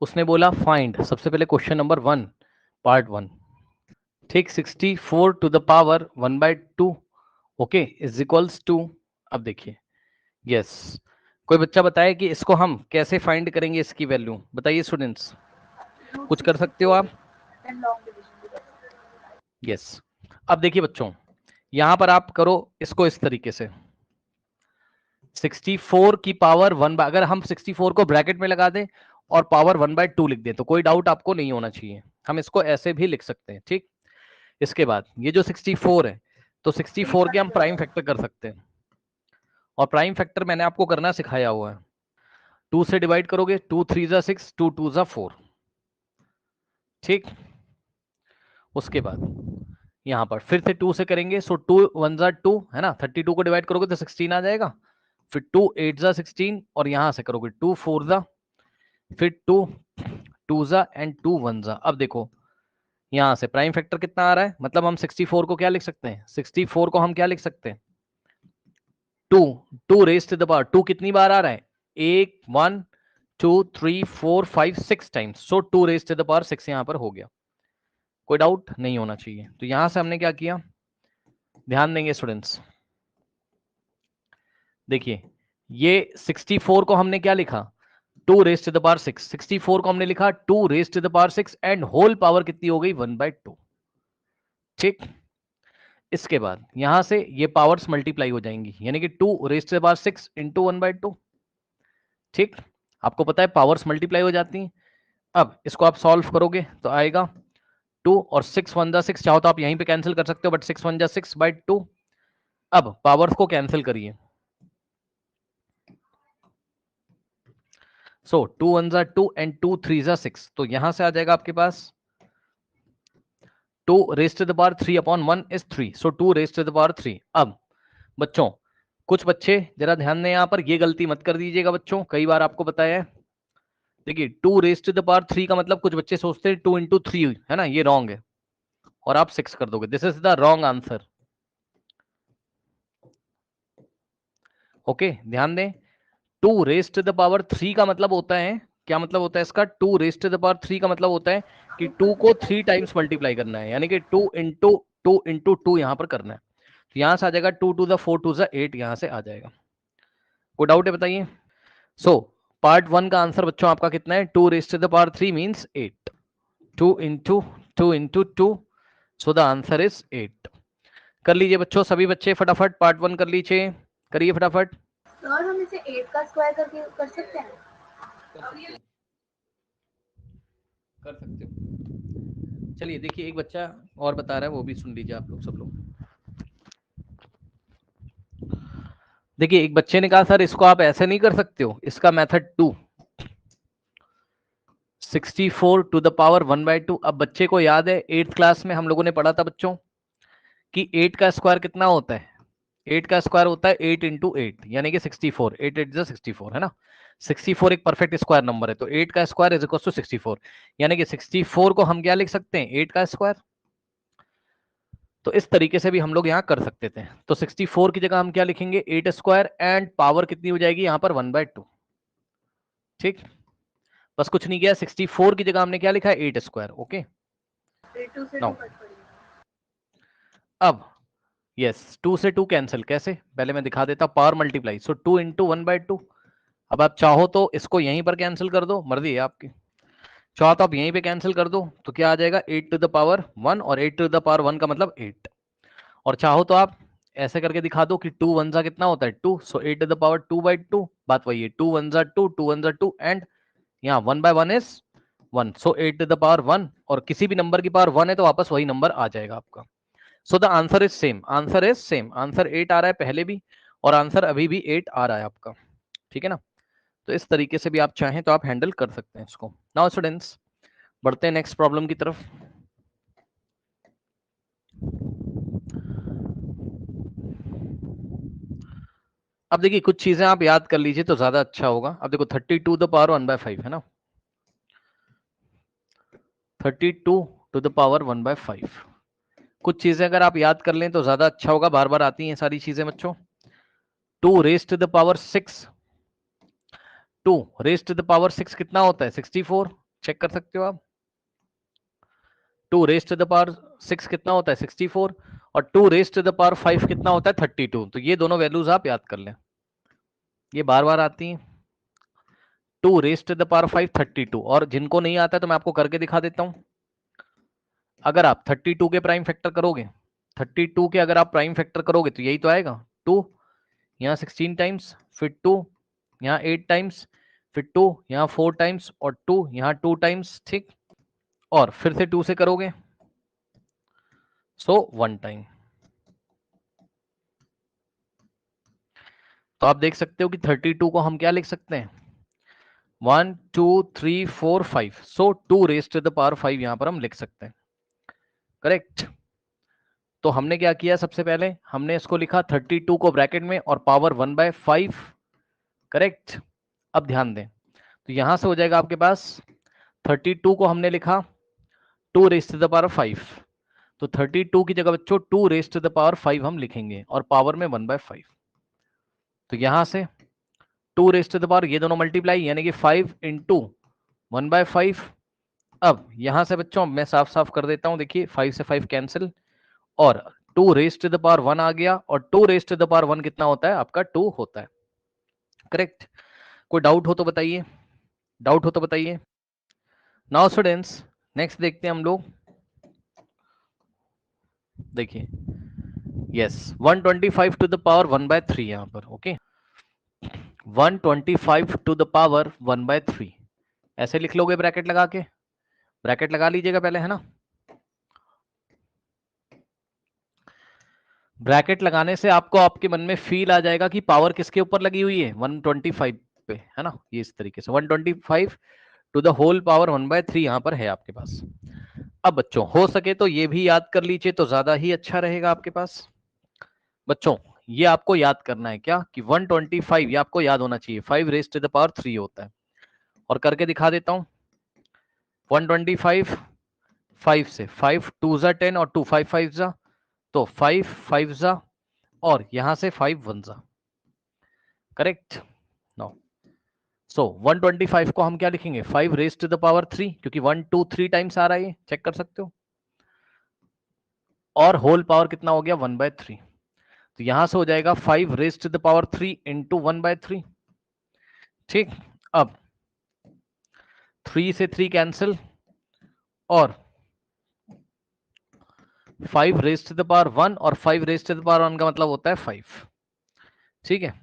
उसने बोला फाइंड, सबसे पहले क्वेश्चन नंबर 1 पार्ट 1, ठीक, 64 to the power 1/2 okay is equals to, अब देखिए यस, कोई बच्चा बताए कि इसको हम कैसे फाइंड करेंगे, इसकी वैल्यू बताइए स्टूडेंट्स, कुछ कर सकते हो आप? यस, अब देखिए बच्चों, यहां पर आप करो इसको इस तरीके से, 64 की पावर 1 अगर हम 64 को ब्रैकेट में लगा दें और पावर 1/2 लिख दें तो कोई डाउट आपको नहीं होना चाहिए, हम इसको ऐसे भी लिख सकते हैं, ठीक। इसके बाद ये जो 64 है, तो 64 के हम प्राइम फैक्टर कर सकते हैं, और प्राइम फैक्टर मैंने आपको करना सिखाया हुआ है, 2 से डिवाइड करोगे, 2 3 जा 6, 2 2 जा 4, ठीक। उसके बाद यहां पर फिर से 2 से करेंगे, सो 2 1 जा 2 है ना, 32 को डिवाइड करोगे तो 16 आ जाएगा, फिर 2 8 जा 16, और यहां से करोगे 2 4 जा, फिर 2 2 जा एंड 2 1 जा। अब देखो यहां से प्राइम फैक्टर कितना आ रहा है, मतलब हम 64 को क्या लिख सकते हैं, 64 को हम क्या लिख सकते हैं, 2 2 रेज टू द पावर 2 कितनी बार आ रहा है, 1 1 2 3 4 5 6 times, so 2 raise to the power 6 यहां पर हो गया, कोई डाउट नहीं होना चाहिए। तो यहां से हमने क्या किया, ध्यान देंगे स्टूडेंट्स, देखिए ये 64 को हमने क्या लिखा, 2 रेज टू द पावर 6, 64 को हमने लिखा 2 raise to the power 6 and whole power कितनी हो गई 1/2, ठीक। इसके बाद यहां से ये पावर्स मल्टीप्लाई हो जाएंगी, यानी कि 2 raise to the power 6 into 1/2, ठीक। आपको पता है पावर्स मल्टीप्लाई हो जाती हैं। अब इसको आप सॉल्व करोगे तो आएगा 2 और 6 1 जा 6, चाहो तो आप यहीं पे कैंसिल कर सकते हो, बट 6 1 जा 6/2। अब पावर्स को कैंसिल करिए, सो 2 1 जा 2 एंड 2 3 जा 6, तो यहां से आ जाएगा आपके पास 2 raise to the power 3 upon 1 is 3, so 2 raise to the power 3। अब बच्चों कुछ बच्चे जरा ध्यान दें, यहां पर ये गलती मत कर दीजिएगा बच्चों, कई बार आपको बताया है, देखिए 2 रेज टू द पावर 3 का मतलब कुछ बच्चे सोचते हैं 2 इंटू 3 है ना, ये रॉन्ग है, और आप 6 कर दोगे, this is the wrong answer, okay ध्यान दें। 2 रेज टू द पावर 3 का मतलब होता है, क्या मतलब होता है इसका, 2 रेज टू द पावर 3 का मतलब होता है कि 2 को 3 टाइम्स मल्टीप्लाई करना है, यानी कि 2 इंटू 2 यहां पर करना है, तो यहां से आ जाएगा 2 टू द 4 टू द 8, यहां से आ जाएगा, कोई डाउट है बताइए। सो पार्ट 1 का आंसर बच्चों आपका कितना है, 2 raise to the power 3 means 8, 2 into 2 so the answer is 8। कर लीजिए बच्चों, सभी बच्चे फटाफट पार्ट 1 कर लीजिए, करिए फटाफट। सर हम इसे 8 का स्क्वायर करके कर सकते हैं? कर सकते हो, कर सकते हो। चलिए देखिए एक बच्चा और बता रहा है, वो भी सुन लीजिए आप लोग सब लोग। देखिए एक बच्चे ने कहा सर इसको आप ऐसे नहीं कर सकते हो, इसका मेथड 2, 64 टू द पावर 1/2। अब बच्चे को याद है 8th क्लास में हम लोगों ने पढ़ा था बच्चों कि 8 का स्क्वायर कितना होता है, 8 का स्क्वायर होता है 8 इंटू 8, यानी कि 64, 8 8 जा 64 है ना, 64 एक परफेक्ट स्क्वायर नंबर है, तो 8 का स्क्वायर इज इक्वल टू 64, यानी कि 64 को हम क्या लिख सकते हैं, 8 का स्क्वायर। तो इस तरीके से भी हम लोग यहाँ कर सकते थे, तो 64 की जगह हम क्या लिखेंगे, 8 स्क्वायर एंड पावर कितनी हो जाएगी यहाँ पर 1/2, ठीक। बस कुछ नहीं किया, 64 की जगह हमने क्या लिखा है, 8 स्क्वायर, ओके। 2 से 2 नाउ कट पड़ेगा। अब यस 2 से 2 कैंसिल कैसे, पहले मैं दिखा देता, पावर मल्टीप्लाई, सो 2 इंटू 1/2। अब आप चाहो तो इसको यहीं पर कैंसिल कर दो, मर्जी है आपकी, चाहो तो आप यहीं पे कैंसिल कर दो, तो क्या आ जाएगा 8 टू द पावर 1, और 8 टू द पावर 1 का मतलब 8, और चाहो तो आप ऐसे करके दिखा दो कि 2 1 जा कितना होता है 2, सो 8 टू द पावर 2/2, बात वही है, 2 1 जा 2, 2 1 जा 2, एंड यहाँ 1/1 is 1, so 8 to the power 1, और किसी भी नंबर की पावर 1 है तो वापस वही नंबर आ जाएगा आपका। सो the answer is same, answer is same, answer 8 आ रहा है पहले भी, और आंसर अभी भी 8 आ रहा है आपका, ठीक है ना। तो इस तरीके से भी आप चाहें तो आप हैंडल कर सकते हैं इसको। नाउ स्टूडेंट्स बढ़ते हैं नेक्स्ट प्रॉब्लम की तरफ। अब देखिए कुछ चीजें आप याद कर लीजिए तो ज्यादा अच्छा होगा। अब देखो 32 द पावर 1/5 है ना, 32 टू द पावर 1/5, कुछ चीजें अगर आप याद कर लें तो ज्यादा अच्छा होगा, बार बार आती हैं सारी चीजें बच्चों। 2 raise to the power 6, 2 raise to the power 6 कितना होता है 64, चेक कर सकते हो आप। 2 रेज टू द पावर 6 कितना होता है 64, और 2 रेज टू द पावर 5 कितना होता है 32। तो ये दोनों वैल्यूज आप याद कर लें, ये बार बार आती हैं। 2 रेज टू द पावर 5 32, और जिनको नहीं आता है तो मैं आपको करके दिखा देता हूं। अगर आप 32 के प्राइम फैक्टर करोगे, 32 के अगर आप प्राइम फैक्टर करोगे तो यही तो आएगा 2 यहाँ 16 टाइम्स, फिर 2 यहाँ 8 टाइम्स, फिर 2 यहाँ 4 टाइम्स, और 2 यहाँ 2 टाइम्स। ठीक, और फिर से 2 से करोगे सो 1 टाइम। तो आप देख सकते हो कि 32 को हम क्या लिख सकते हैं 1 2 3 4 5, so 2 raise to the power 5 यहां पर हम लिख सकते हैं। करेक्ट। तो हमने क्या किया, सबसे पहले हमने इसको लिखा 32 को ब्रैकेट में और पावर 1/5। करेक्ट। अब ध्यान दें, तो यहां से हो जाएगा आपके पास 32 को हमने लिखा 2 रेज टू द पावर 5, तो 32 की जगह बच्चों 2 रेज टू द पावर 5 हम लिखेंगे और पावर में 1/5। तो यहां से 2 रेज टू द पावर ये दोनों मल्टीप्लाई, यानी कि 5 इंटू 1/5। अब यहां से बच्चों मैं साफ साफ कर देता हूं, देखिए 5 से 5 कैंसिल, और 2 रेज टू द पावर 1 आ गया, और 2 रेज टू द पावर 1 कितना होता है आपका 2 होता है। करेक्ट। कोई डाउट हो तो बताइए, डाउट हो तो बताइए। नाउ स्टूडेंट्स नेक्स्ट देखते हैं हम लोग, देखिए यस 125 टू द पावर 1/3 यहां पर। ओके 125 टू द पावर 1/3 ऐसे लिख लोगे ब्रैकेट लगा के, ब्रैकेट लगा लीजिएगा पहले, है ना। ब्रैकेट लगाने से आपको आपके मन में फील आ जाएगा कि पावर किसके ऊपर लगी हुई है 125 पे, है ना। ये इस तरीके से 125 टू द होल पावर 1/3 यहां पर है आपके पास। अब बच्चों हो सके तो ये भी याद कर लीजिए तो ज्यादा ही अच्छा रहेगा आपके पास। बच्चों ये आपको याद करना है क्या कि 125 ये आपको याद होना चाहिए 5 रेज टू द पावर 3 होता है। और करके दिखा देता हूं 125 5 से 5 2 जा 10 और 2 5 5 जा, तो 5 5 जा और यहां से 5 1 जा। करेक्ट। नो सो 125 को हम क्या लिखेंगे 5 रेज टू द पावर 3, क्योंकि 1 2 3 टाइम्स आ रहा है, चेक कर सकते हो। और होल पावर कितना हो गया 1/3, तो यहां से हो जाएगा 5 raise to the power 3 into 1/3। ठीक, अब 3 से 3 कैंसिल, और 5 रेज टू द पावर 1, और 5 रेज टू द पावर 1 का मतलब होता है 5। ठीक है,